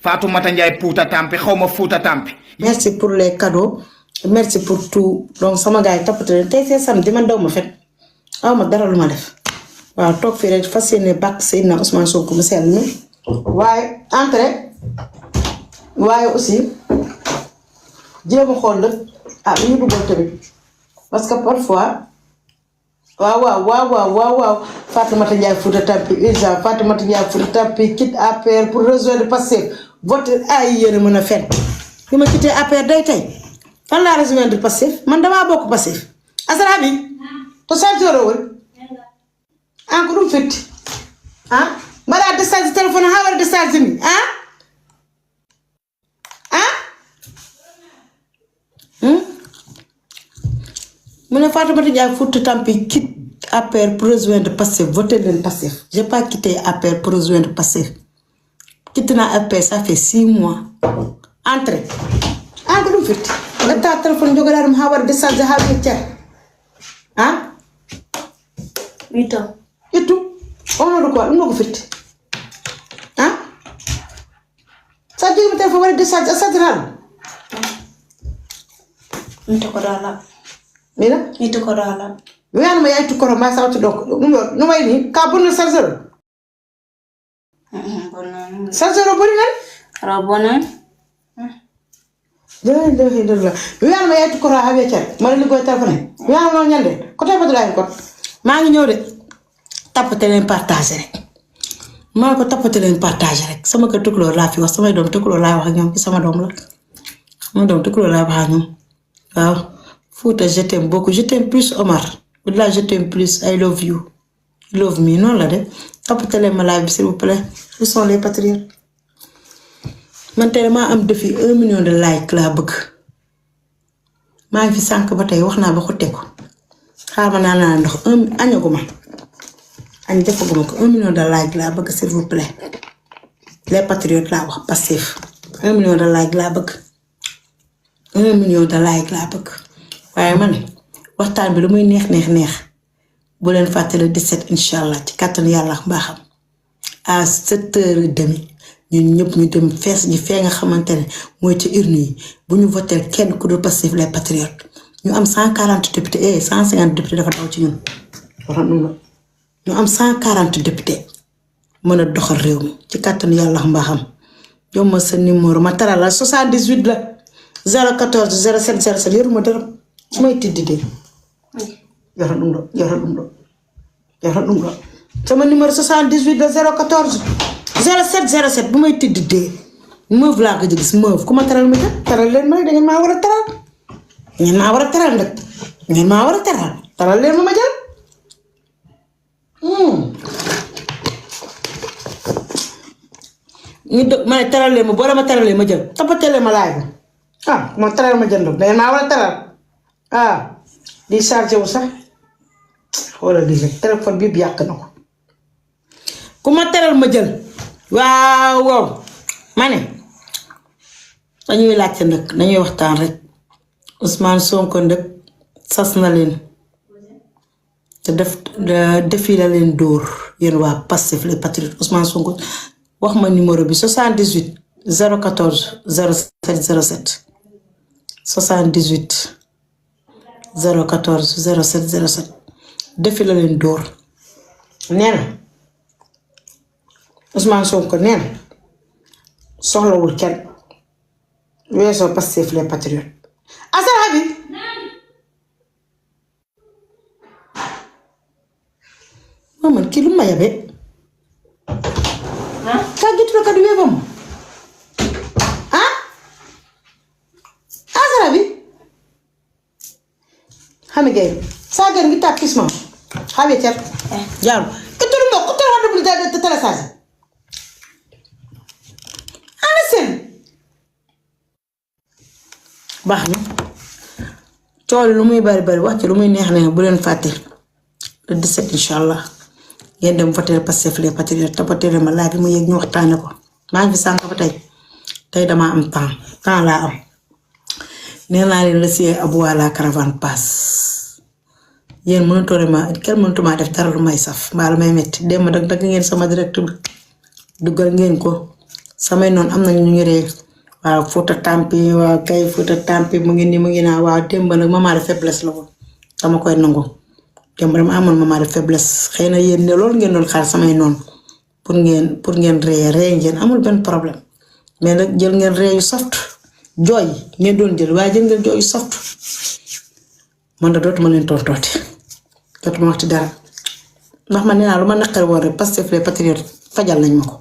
Fatoumata Ndiaye Fouta Tampi xawma Fouta Tampi. Merci pour les cadeaux. Merci pour tout. Donc sama gars yi toppatoo tey c'est samedi man daw ma fet aw ma dara lu ma def waaw toog fii rek fas yéene bàkk Seydina Ousmane Sonko mu sell mi waaye entrée waaye aussi jéem a xool nag lu ñu bëggoon tamit parce que parfois waaw Fatoumata Ndiaye Fouta Tampi urgent Fatoumata Ndiaye Fouta Tampi quitte APR pour rejoindre Pastef vote ay yéen a mën a fen bi ma quitté APR day tey fan laa rejoindre Pastef man damaa bokk Pastef asara bi to chargeur wol ko ɗum fetti mbaɗa décharge téléphone ha waɗa décharge ni mu ne Fatoumata Ndiaye Fouta Tampi quitte APR pour rejoindre Pastef voter leen Pastef j'ai pas quitté APR pour rejoindre Pastef quitté naa APR ça fait 6 mois entrée ko ɗum fetti gatta téléphone jogoɗaɗum ha waɗa décharge ha weccer 8 ans ittu onoɗo ko ɗum noko fetti sa jogima téléphone waɗa décharge a sadiraɗum ko dala mina ko dala wiyanma yayi tukkoro ma sawtu ɗo ɗum no wayni ka bonno chargeur chargeur o boni nan ara bonan wiyanma yayi tukkoro ha weccer mbaɗa liggoye téléphone wiyanma noon ñande ko tepatoɗa hen kon maa ngi ñëw de tappate leen partage rek maa ko tappate leen partage rek sama kër tukulóor laa fi wax samay doom tukulóor laa wax ak ñoom ci sama doom la sama doom tukulóor laa wax ak ñoom waaw Fouta je t'aime beaucoup je t'aime plus Omar walla je t'aime plus I love you you love me noonu la de tappate leen ma live bi s'il vous plaît où sont les patriotes man tey damaa am défi 1 million de like laa bëgg maa ngi fi sànq ba tey wax naa ba xotte ko xaar ma naa ndox añaguma añ defaguma ko 1 million de like laa bëgg s'il vous plaît les patriotes laa wax Pastef 1 million de like laa bëgg 1 million de like laa bëgg waaye man waxtaan bi lu muy neex bu leen fàtte le 17 inshallah ci kàttanu yàlla mbaaxam à 7h30 ñun ñëpp ñu dem fees ji fee nga xamante ne mooy ci urne yi bu ñu voté kenn ku dul Pastef les patriotes ñu am 140 députés 150 députés dafa daw ci ñun ñu am 140 députés mën a doxal réew mi ci kàttanu yàlla mbaaxam jox ma sa numéro ma taral la 78 la 014 07 07 yoruma dara su may tiddi de joxe ɗum ɗo sama numéro 78 la 014 07 07 bu may tiddi de meuf laa ko gis meuf ku ma taral ma jël taral leen ma da ngeen maa war a taral ngeen maa war a taral nag ngeen maa war a taral leen ma jël ma ne taral leen ma boo ma taralee ma jël toppatee leen ma laay ba ma taral ma jël ndox da ngeen maa war a taral di chargé wu sax xoolal lii rek téléphone bi yàq na ko ku ma taral ma jël waaw ma ne dañuy laajte nag dañuy waxtaan rek Ousmane Sonko nag sas na leen te defi la leen dóor yéen waa Pastef les patriotes Ousmane Sonko wax ma numéro bi 78 014 07 07 78 014 07 07 defi la leen dóor nee na Ousmane Sonko nee na soxlawul kenn weesoo Pastef les patriotes asara bi man kii lu ma yabe kaa gitu la kadu webam asara bi xame gay saa gën ngi tàkk kisma xame cer jaaru ituru mbokk uturu waddu bu da télécharge ana seen baax na tool lu muy bari wax ci lu muy neex bu leen fàtte le 17 inshallah ngeen dem voter Pastef les patriotes tapoter ma laaj mu yegg ñu waxtaane ko maa ngi fi sànq ba tey dama am temps laa am nee naa leen la si Abou la caravane passe yéen kenn mënutuma def dara lu may saf mbaa lu may metti dem dag ngeen sama direct bi duggal ngeen ko samay noonu am nañu ñu ngi ree waaw Fouta Tampi waaw kay Fouta Tampi mu ngi nii mu ngi naa waaw démb nag moment de faiblesse la woon dama koy nangu démb dama amoon moment de faiblesse xëy na yéen ne loolu ngeen doon xaar samay noonu pour ngeen ree ngeen amul benn problème mais nag jël ngeen ree yu soft jooy ngeen doon jël waaye jël ngeen jooy yu soft man da dootuma leen tontooti dootuma waxti dara ndax man nee naa lu ma naqari woon rek Pastef les patriotes fajal nañ ma ko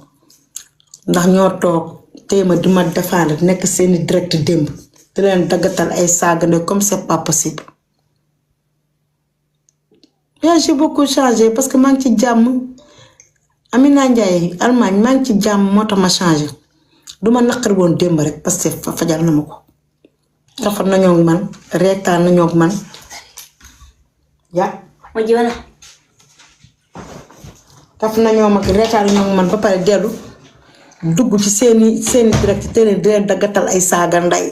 ndax ñoo toog téema di ma défendre nekk seeni direct démb di leen daggatal ay saagande comme c'est pas possible. J'ai beaucoup changé parce que maa ngi ci jàmm Amina Ndiaye Allemagne maa ngi ci jàmm moo tax ma changé du ma naqari woon démb rek parce que fajal na ma ko. rafet nañoo ak man reetaan nañoo ak man yaa ma ji wala taf nañoo mag reetaan nañoo ak man ba pare dellu dugg ci seeni direct te di leen daggatal ay saaga nday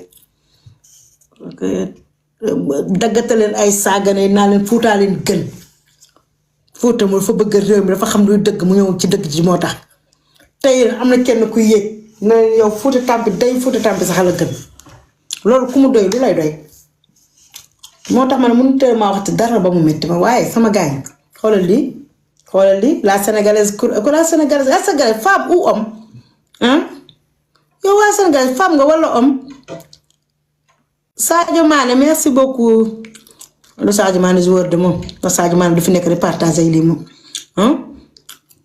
daggataleen ay saaga ne naa leen Fuutaa leen gën Fuuta mu dafa bëgg réew mi dafa xam luy dëgg mu ñëw ci dëgg ji moo tax tey am na kenn ku yéeg na yow Fouta Tampi sax la gën loolu ku mu doy lu lay doy moo tax man mënu teel maa waxti dara ba mu métti ma waaye sama gaañ xoolal lii la sénégalaise femme ou homme ah yow waa sénégalaise femme nga wala homme Sadio Mané merci beaucoup lu Sadio Mané joueur de moom ndax Sadio Mané du fi nekk di partager lii moom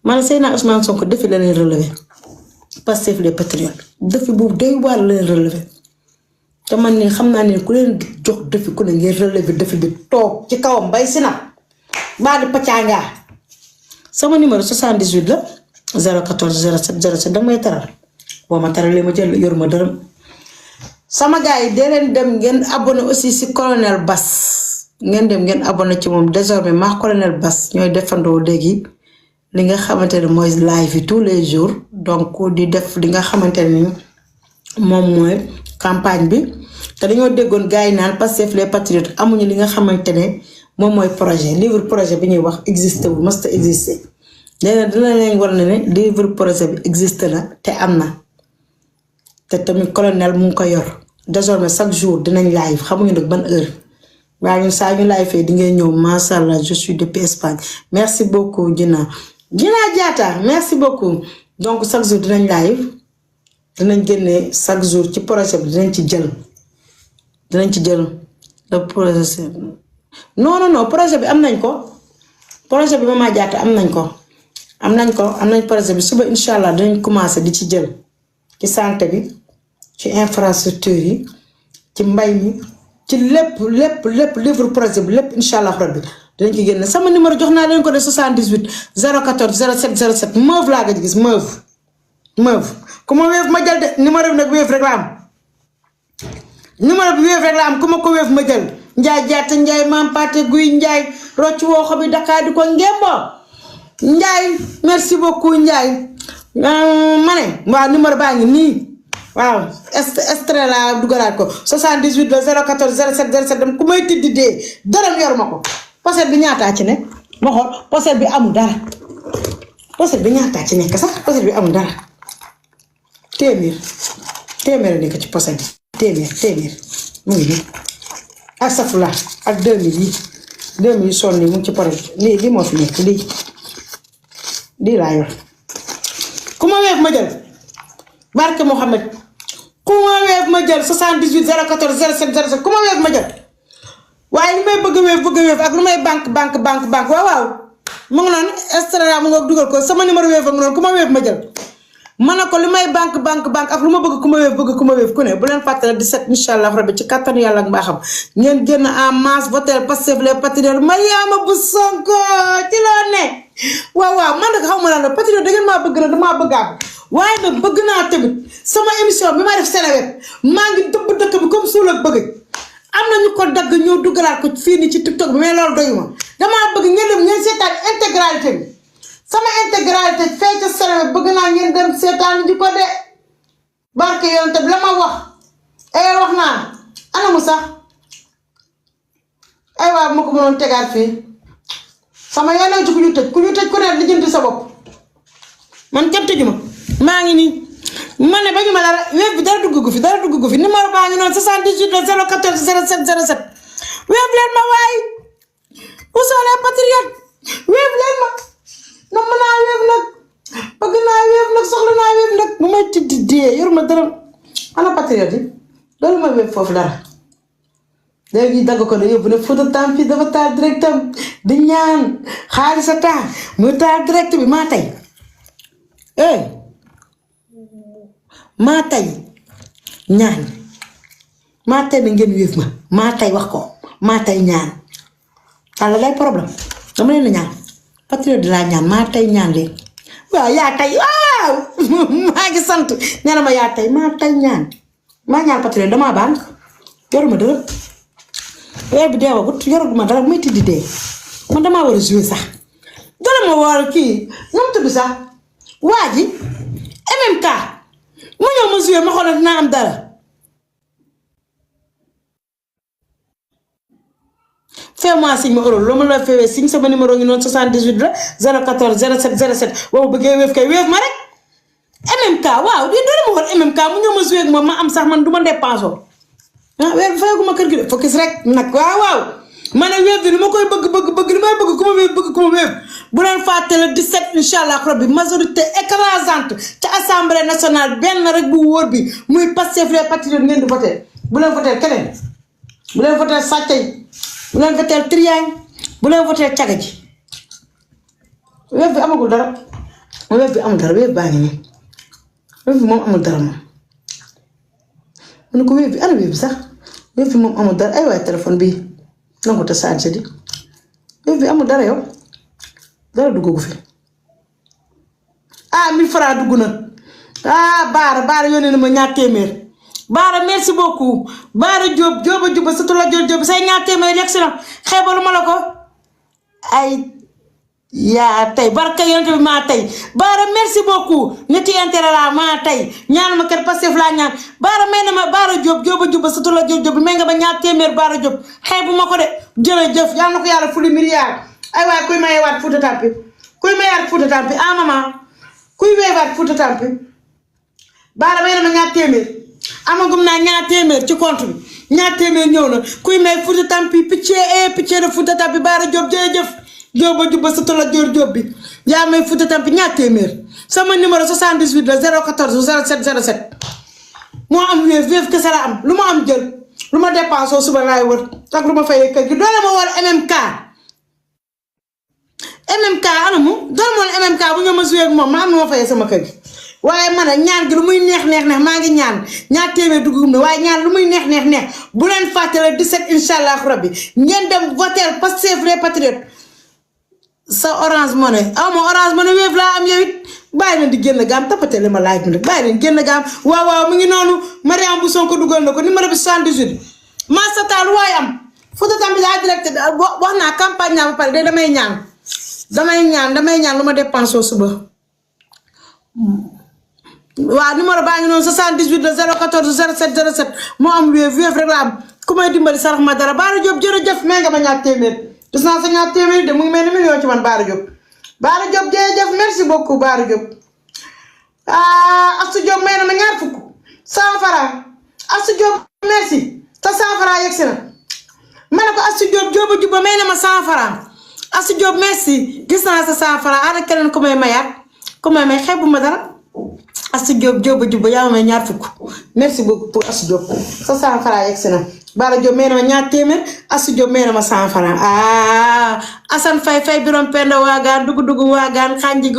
man Seydina Ousmane Sonko defi la leen relevé Pastef les patriotes defi boobu day waar la leen relevé te man ni xam naa ne ku leen jox defi ku ne ngeen relevé defi bi toog ci kawam bay si nag baa di paccaanga sama numéro 78 la 014 07 07 danga may taral boo ma taralee ma jël yor ma dërëm sama gars yi dee leen dem ngeen abonné aussi si colonel Bass ngeen dem ngeen abonné ci moom désormais maa colonel Bass ñooy defandoo léegi li nga xamante ne mooy live yi tous les jours donc di def li nga xamante ne moom mooy campagne bi te dañoo déggoon gars yi naan Pastef les patriotes amuñu li nga xamante ne moom mooy projet livre projet bi ñuy wax existé wu mësta existé léegi dina leen war na ne livre projet bi existé na te am na te tamit colonel mu ngi ko yor désormais chaque jour dinañ live xamuñu nag ban heure waaye ñun saa ñu live fee di ngeen ñëw macha allah je suis depuis Espagne merci beaucoup Dina Diatta merci beaucoup donc chaque jour dinañ live dinañ génne chaque jour ci projet bi dinañ ci jël le projet non projet bi am nañ ko projet bi Mama Diatta am nañ projet bi suba incha allah dinañ commencé di ci jël ci santé bi ci infrastructure yi ci mbay mi ci lépp livre projet bi lépp incha allah rabbi dinañ ci génne sama numéro jox naa leen ko de 78 014 07 07 meuf laa nga gis meuf ku ma weef ma jël de numéro bi nag weef rek la am numéro bi weef rek la am ku ma ko weef ma jël Njaay Jaata Njaay Maam Paate Guy Njaay rocc woo xobi Dakar di ko ngembo Njaay merci beaucoup Njaay ma ne waaw numéro baa ngi nii waaw extrait la dugalaat ko 78 014 07 07 dem ku may tiddi dee dërëm yor ma ko poset bi ñaataa ci nekk ma xool poset bi amul dara poset bi ñaataa ci nekk sax poset bi amul dara téeméer nekk ci poset bi téeméer mu ngi nii ak safula ak 2000 yi sonn yi mu ngi ci pare lii moo fi nekk lii laa yor ku ma weef ma jël barke Mohamed ku ma weef ma jël 78 014 07 07 ku ma weef ma jël waaye li may bëgg weef ak lu may banque waaw mu ngi noonu extra mu nga dugal ko sama numéro weef ak noonu ku ma weef ma jël ma ne ko li may banque ak lu ma bëgg ku ma weef ku ne bu leen fàttale 17 incha allah rabbi ci kattanu yàlla ak mbaaxam ngeen génn en masse voter Pastef les patriotes Mariama bu Sonko ci loo ne waaw man nag xaw ma la patriote da ngeen maa bëgg na damaa bëggaat waaye nag bëgg naa tamit sama émission bi ma def Seneweb maa ngi dëbb dëkk bi comme suul ak bëgg am na ñu ko dagg ñoo duggalaat ko fii nii ci TikTok bi mais loolu doyuma damaa bëgg ngeen dem ngeen seetaan intégralité bi sama intégralité fee ca Seneweb bëgg naa ngeen dem seetaan ji ko de barke yoon te la ma wax wax naa anamu sax ay waa ma ko mënoon tegaat fii sama yoon ci ku ñu tëj ku ne lijjanti sa bopp man kenn tëjuma maa ngi nii mané bañu ma dara web bi dara duggu fi numéro ba ngi non 78 014 07 07 web len ma way Ousso les patriotes web len ma nam na web nak bëgg na web nak soxla na web nak bu may tiddi dé yor ma dara ana patriote dolu ma web fofu dara léegi dag ko ne yóbbu ne Fouta Tampi dafa taal directam di ñaan xaalisa ta mu taal direct bi ma tay ma tay ñaan ma tay ngeen wéef ma tay wax ko ma tay ñaan ala lay problème dama leen ñaan patriote la ñaan ma tay ñaan leen waaw ya tay waaw ma ngi sant ñana ma ya tay ma tay ñaan ma ñaan patriote dama bank yoruma dara weer bi deewagut yoruguma dara muy tiddi dee man dama war a jouer sax dara ma war kii nu mu tudd sax waa ji MMK mu ñëw ma jouer ma xool dinaa am dara fais-moi signe ma euro loo ma la fewee signe sama numéro ngi noonu 78 la 014 07 07 boo bëggee wéef kay wéef ma rek MMK waaw di dara ma war MMK mu ñëw ma jouer ak moom ma am sax man du ma dépensé weer bi fayaguma kër gi de focus rek nag waaw ma ne wéef bi li ma koy bëgg li may bëgg ku ma wéef bu leen fàtte le 17 inshallah rabbi majorité écrasante ca assemblée nationale benn rek bu wóor bi muy Pastef les patriotes ngeen di voter bu leen voter keneen bu leen voter sàccay bu leen voter triangle bu leen voter caga ji wéef bi amagul dara wéef bi amul dara wéef baa ngi nii wéef bi moom amul dara moom ko wéef bi ana wéef bi sax wéef bi moom amul dara ay waay téléphone bi nangu ta chargé di wéef bi amul dara yow dara duggu fi 1000 francs dugg na baara yónnee na ma ñaar téeméer baara merci beaucoup baara Jóob sa tula Jóob say ñaar téeméer yegg si na xeebalu ma la ko ay yaa tey barka yonent bi maa tey baara merci beaucoup nit yi intérêt la maa tey ñaan ma kër Pastef laa ñaan baara may na ma baara Jóob sa tula Jóob may nga ba ñaar téeméer baara Jóob xeebu ma ko de jërëjëf yal na ko yàlla fuli milliard ay waay kuy mayewaat Fouta Tampi maman kuy weewaat Fouta Tampi baara may na ma ñaar téeméer amagum naa ñaar téeméer ci compte bi ñaar téeméer ñëw na kuy may Fouta Tampi picc de Fouta Tampi baara Jóob jërëjëf Jóob sa tula Jóob bi yaa may Fouta Tampi ñaar téeméer sama numéro 78 la 014 07 07 moo am wéef kese la am lu ma am jël lu ma dépensé suba laay wër ak lu ma fayee kër gi doole ma war MMK anamu doole ma war MMK bu ñëw ma joué ak moom ma am lu ma fayee sama kër gi waaye man a ñaan gi lu muy neex maa ngi ñaar téeméer dugub na waaye ñaan lu muy neex bu leen fàtte le 17 inshallah rabbi ngeen dem voter Pastef les patriotes sa Orange Money Orange Money wéef laa am yow it bàyyi leen di génn gaam tapate li ma laaj nag bàyyi leen génn gaam waaw mu ngi noonu Mariam bu Sonko dugal na ko numéro bi 78 Massa Tall waaye am Fouta Tampi daa direct wax naa campagne naa ba pare de damay ñaan lu ma dépensé suba waaw numéro baa ngi noonu 78 la 014 07 07 moo am wéef rek la am ku may dimbali sarax ma dara Baara Jóob jërëjëf may nga ma ñaar téeméer gis naa sa ñaar téeméer de mu ngi mel ni million ci man Baara Jóob jërëjëf merci beaucoup Baara Jóob Astou Jóob may na ma ñaar fukk 100 francs Astou Jóob merci te 100 francs yegg si na ma ne ko Astou Jóob may na ma 100 francs Astou Jóob merci gis naa sa 100 francs ana keneen ku may mayaat ku may may xeebu ma dara Astou Jóob yaa ma may ñaar fukk merci beaucoup pour Astou Jóob sa 100 francs yegg si na Baara Jóob may na ma ñaar téeméer Astou Jóob may na ma 100 francs Assane Fay birom penda waagaan dugg waagaan xànjigi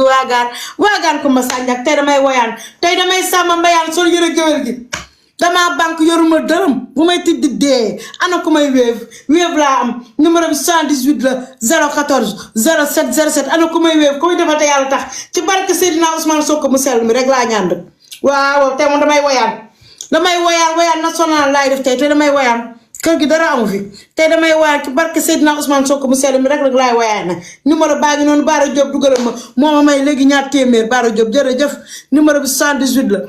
waagaan ko ma sànjak tey damay woyaan tey damay sàmba mbayaan sol yëre géwél gi dama banque yoruma dërëm bu may tiddi dee ana ku may wéef laa am numéro bi 78 la 014 07 07 ana ku may wéef ku muy defate yàlla tax ci barke Seydina Ousmane Sonko mu sell mi rek laa ñaan dëgg waaw tey moom damay woyaan national laay def tey damay woyaan kër gi dara amu fi tey damay woyaan ci barke Seydina Ousmane Sonko mu sell mi rek laay woyaan nag numéro baa ngi noonu Baara Jóob dugalal ma moo ma may léegi ñaar téeméer Baara Jóob jërëjëf numéro bi 78 la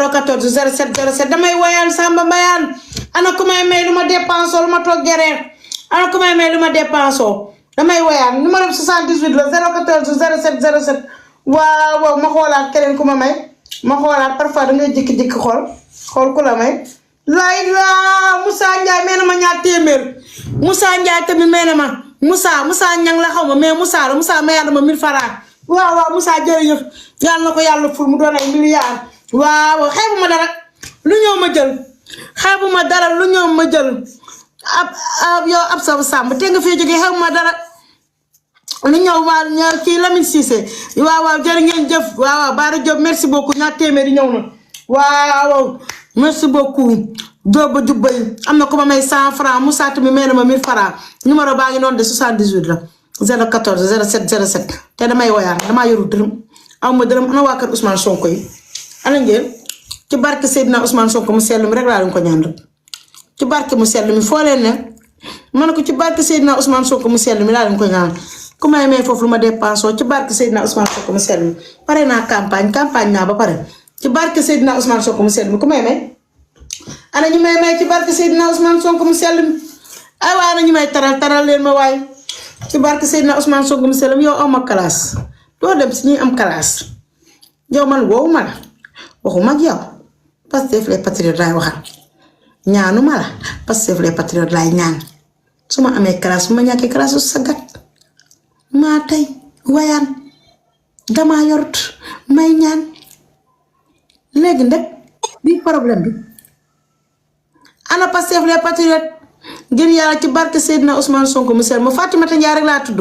014 07 07 damay woyaan Samba Mbayaan ana ku may may lu ma dépensé lu ma toog gereer ana ku may may lu ma dépensé damay woyaan numéro bi 78 la 014 07 07 waaw ma xoolaat keneen ku ma may ma xoolaat parfois da ngay jékki-jékki xool ku la may lay la Moussa Ndiaye mee na ma ñaar téeméer Moussa Ndiaye tamit mee na ma Moussa ñang la xaw ma mais Moussa la Moussa mayaat ma 1000 francs waaw Moussa jërëjëf yàlla na ko yàlla ful mu doon ay milliards waaw xeebu ma dara lu ñëw ma jël xeebu ma dara lu ñëw ma jël yow ab sa sàmm te nga fee jógee xeebu ma dara lu ñëw waa ñaar kii Lamine Cissé waaw jërë ngeen jëf waaw Bara Diop merci beaucoup ñaar téeméeri ñëw na waaw merci beaucoup Diop jubbay am na ko ma may 100 francs Moussa tamit may na ma 1000 francs numéro baa ngi noonu de 78 la 014 07 07 te damay woyaan damaa yoru dërëm aw ma dërëm ana waa kër Ousmane Sonko yi ana ngeen ci barke Seydina Ousmane Sonko mu sell mi rek laa leen ko ñaan rek ci barke mu sell mi foo leen ne ma ne ko ci barke Seydina Ousmane Sonko mu sell mi laa leen ko ñaan ku may foofu lu ma dépensé ci barke Seydina Ousmane Sonko mu sell mi pare naa campagne naa ba pare ci barke Seydina Ousmane Sonko mu sell mi ku may ana ñu may ci barke Seydina Ousmane Sonko mu sell mi ay waa ana ñu may taral leen ma waay ci barke Seydina Ousmane Sonko mu sell mi yow aw ma classe doo dem si ñuy am classe yow man woowu ma la waxuma ak yow Pastef les patriotes laay waxal ñaanu ma la Pastef les patriotes laay ñaan su ma amee classe su ma ñàkkee classe su sagat maa tey wayaan damaa yorut may ñaan léegi nag bi problème bi ana Pastef les patriotes ngir yàlla ci barke Seydina Ousmane Sonko mu sell ma Fatimata Ndiaye rek laa tudd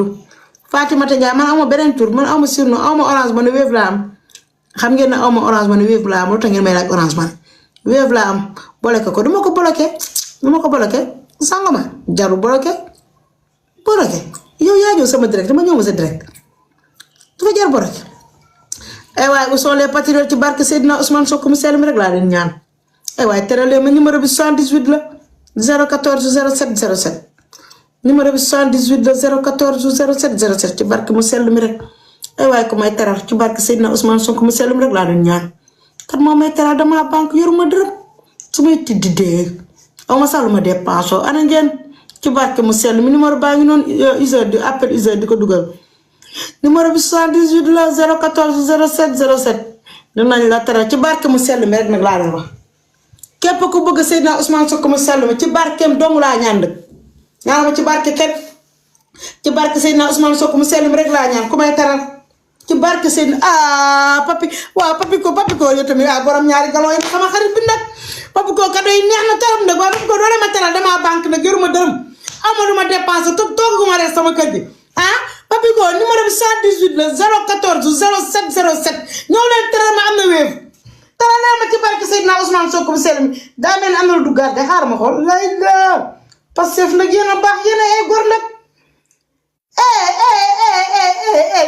Fatimata Ndiaye man awma beneen tur man awma surnom awma Orange Money Wave laa am xam ngeen ne awma Orange Money Wave laa am lu tax ngeen may laaj Orange Money Wave laa am bloqué ko duma ko bloqué sangoma jaru bloqué yow yaa ñëw sama direct dama ñëw ma sa direct dafa jar bloqué ay waay où sont les patriotes ci barke Seydina Ousmane Sonko mu sell mi rek laa leen ñaan ay waay teralee ma numéro bi 78 la 014 07 07 numéro bi 78 la 014 07 07 ci barke mu sell mi rek ay waay ko may teral ci barke Seydina Ousmane Sonko mu sell mi rek laa leen ñaan kat moo may teral dama banque yoruma dërëm su may tiddi dee aw ma sax lu ma dépensé ana ngeen ci barke mu sell mi numéro baa ngi noonu user di appel user di ko dugal numéro bi 78 la 014 07 07 dinañ la teral ci barke mu sell mi rek nag laa leen wax képp ku bëgg Seydina Ousmane Sonko mu sell mi ci barkeem dong laa ñaan dëgg ñaan ma ci barke kenn ci barke Seydina Ousmane Sonko mu sell mi rek laa ñaan ku may teral ci barke Seydina papi ko yow tamit borom ñaari galon yi sama xarit bi nag papi ko kado yi neex na taram nag waaye papi ko doole ma teral dama banque nag yoruma dërëm amal ma dépensé tooguma rees sama kër gi papi ko numéro bi 118 la 014 07 07 ñëw leen teral ma am na wéef teral leen ma ci barke Seydina Ousmane Sonko mu sell mi daa mel ni am na lu duggaat de xaar ma xool lay la Pastef nag yéen a baax yéen a ay góor nag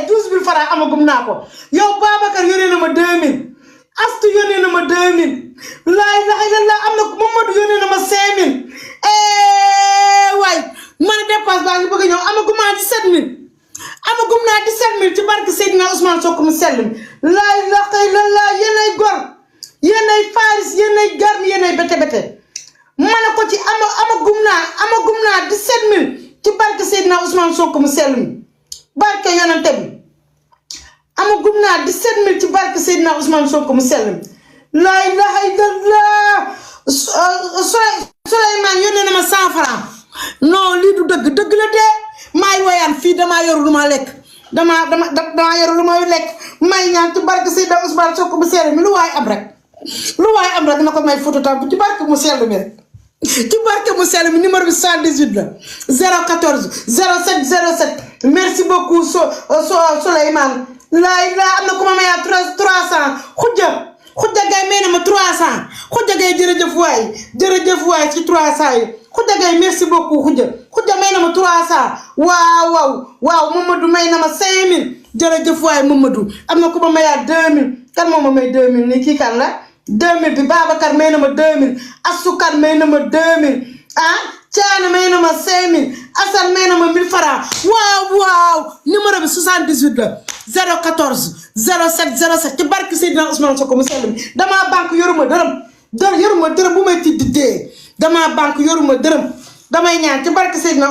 12 000 francs amagum naa ko yow Babacar yónnee na ma 2000 Astu yónnee na ma 2000 laay la am na Mamadou yónnee na ma 5000 waay man dépense baa ngi bëgg a ñëw amagum naa 17000 amagum naa 17000 ci barke Seydina Ousmane Sonko mu sell mi laay la yéenay gor yéenay faris yéenay garmi yéenay bete ma ne ko ci amagum naa 17000 ci barke Seydina Ousmane Sonko mu sell mi barke yonante bi amagum naa 17000 ci barke Seydina Ousmane Sonko mu sell mi laa ilaha illallah Souleymane yónnee na ma 100 francs non lii du dëgg la de maay woyaan fii damaa yoru lu ma lekk damaa yoru lu ma lekk may ñaan ci barke Seydina Ousmane Sonko mu sell mi lu waay am rek na ko may photo tam ci barke mu sell mi rek ci barke mu sell mi numéro bi 118 la 014 07 07 merci beaucoup Souleymane laay laa am na ku ma mayaa 300 xujja gay may na ma 300 xujja gay jërëjëf waay ci 300 yi xujja gay merci beaucoup xujja may na ma 300 waaw Mamadou may na ma 5000 jërëjëf waay Mamadou am na ku ma mayaa 2000 kan moo ma may 2000 nii kii kan la 2000 bi Babacar may na ma 2000 Asukan may na ma 2000 Thiane may na ma 5000 Assane may na ma 1000 francs waaw numéro bi 78 la 014 07 07 ci barke Seydina Ousmane Sonko mu sell mi damaa banque yoruma dërëm bu may tiddi dee damaa banque yoruma dërëm damay ñaan ci barke Seydina